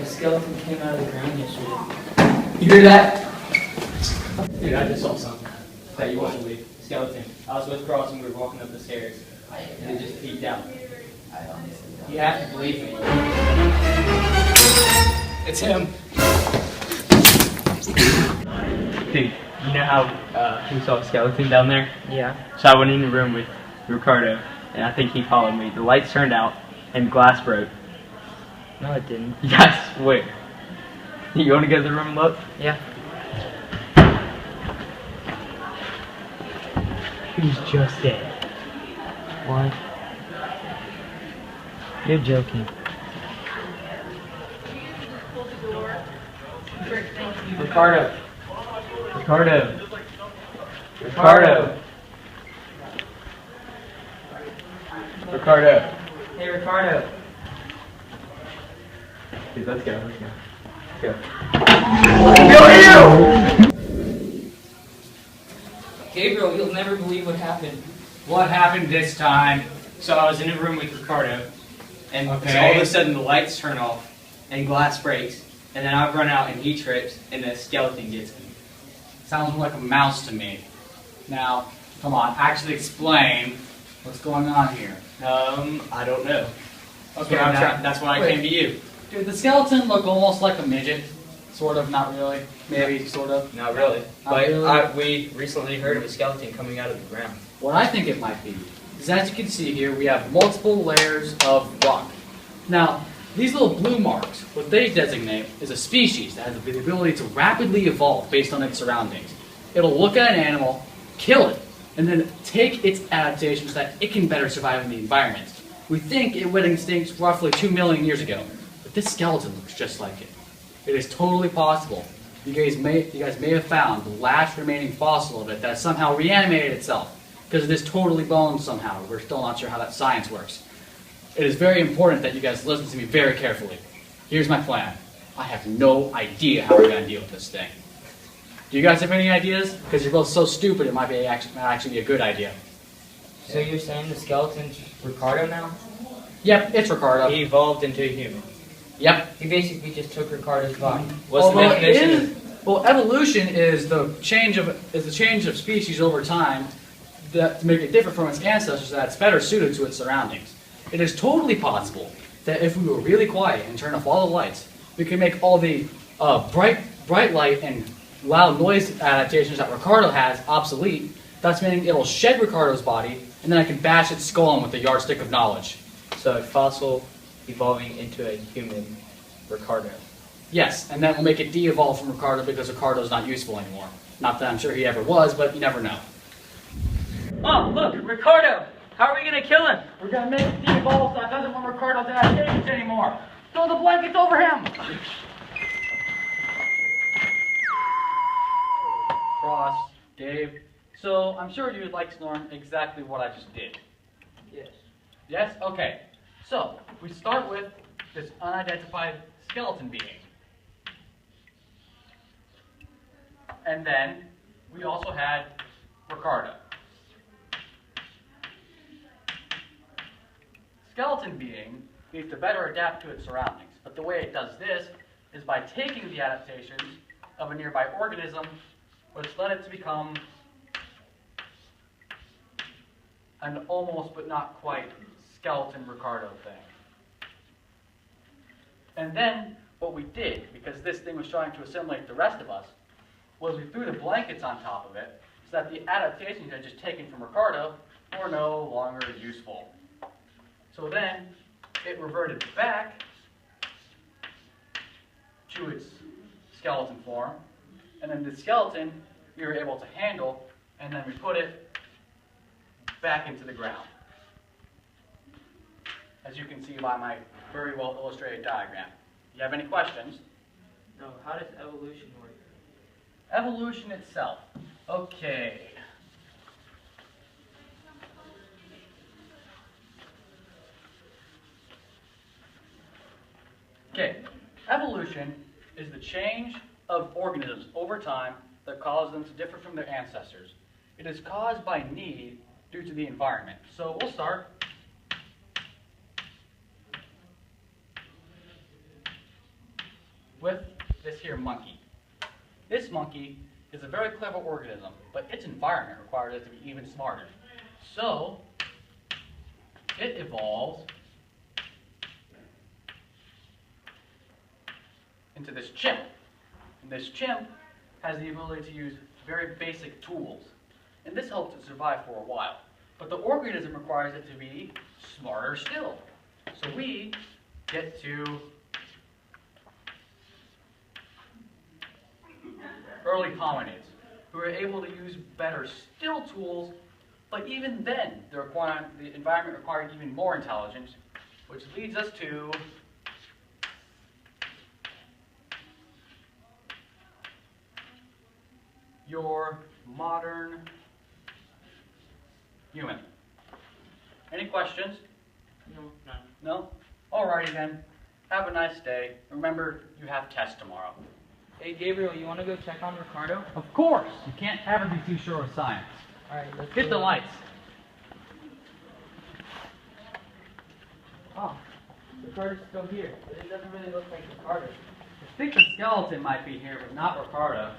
The skeleton came out of the ground yesterday. You hear that? Dude, I just saw something that you won't believe. Skeleton. I was with Cross and we were walking up the stairs, and it just peeked out. You have to believe me. It's him. Dude, you know how we saw a skeleton down there? Yeah. So I went in the room with Ricardo, and I think he followed me. The lights turned out, and glass broke. No, it didn't. Yes, wait. You want to go to the room and look? Yeah. He's just dead. What? You're joking. Ricardo. Ricardo. Ricardo. Ricardo. Hey, Ricardo. Dude, let's go. Let's go. Gabriel, you'll never believe what happened. What happened this time? So I was in a room with Ricardo, and so all of a sudden the lights turn off, and glass breaks, and then I run out and he trips, and the skeleton gets me. Sounds like a mouse to me. Now, come on, actually explain what's going on here. I don't know. Okay, That's why I came to you. Did the skeleton look almost like a midget? Sort of, not really. Maybe, sort of. Not really. Not really. We recently heard of a skeleton coming out of the ground. What I think it might be is, as you can see here, we have multiple layers of rock. Now, these little blue marks, what they designate is a species that has the ability to rapidly evolve based on its surroundings. It'll look at an animal, kill it, and then take its adaptations so that it can better survive in the environment. We think it went extinct roughly 2 million years ago, but this skeleton looks just like it. It is totally possible. You guys may have found the last remaining fossil of it that somehow reanimated itself, because it is totally bone somehow. We're still not sure how that science works. It is very important that you guys listen to me very carefully. Here's my plan. I have no idea how we're going to deal with this thing. Do you guys have any ideas? Because you're both so stupid, it might actually be a good idea. So you're saying the skeleton's Ricardo now? Yep, it's Ricardo. He evolved into a human. Yep. He basically just took Ricardo's body. What's the definition? Well, evolution is the change of species over time to make it different from its ancestors, so that it's better suited to its surroundings. It is totally possible that if we were really quiet and turned off all the lights, we could make all the bright light and loud noise adaptations that Ricardo has obsolete. That's meaning it'll shed Ricardo's body, and then I can bash its skull in with the yardstick of knowledge. So a fossil evolving into a human Ricardo. Yes, and that will make it de-evolve from Ricardo because Ricardo's not useful anymore. Not that I'm sure he ever was, but you never know. Oh, look, Ricardo! How are we going to kill him? We're going to make it de-evolve so it doesn't want Ricardo's adaptations anymore. Throw the blankets over him! Cross, Dave. So, I'm sure you'd like to learn exactly what I just did. Yes. Yes? Okay. So, we start with this unidentified skeleton being. And then, we also had Ricardo. Skeleton being needs to better adapt to its surroundings, but the way it does this is by taking the adaptations of a nearby organism, which led it to become an almost but not quite skeleton Ricardo thing. And then what we did, because this thing was trying to assimilate the rest of us, was we threw the blankets on top of it so that the adaptations it had just taken from Ricardo were no longer useful. So then it reverted back to its skeleton form, and then the skeleton we were able to handle, and then we put it back into the ground. As you can see by my very well illustrated diagram. Do you have any questions? No, how does evolution work? Evolution itself. Okay. Okay, evolution is the change of organisms over time that cause them to differ from their ancestors. It is caused by need due to the environment. So we'll start. with this here monkey. This monkey is a very clever organism, but its environment requires it to be even smarter. So, it evolves into this chimp. And this chimp has the ability to use very basic tools. And this helps it survive for a while. But the organism requires it to be smarter still. So we get to early hominids, who are able to use better still tools, but even then, the environment required even more intelligence, which leads us to your modern human. Any questions? No, none. No? Alrighty then. Have a nice day. Remember, you have tests tomorrow. Hey, Gabriel, you want to go check on Ricardo? Of course! You can't ever be too sure of science. Alright, let's Get the lights. Oh, Ricardo's still here, but it doesn't really look like Ricardo. I think the skeleton might be here, but not Ricardo.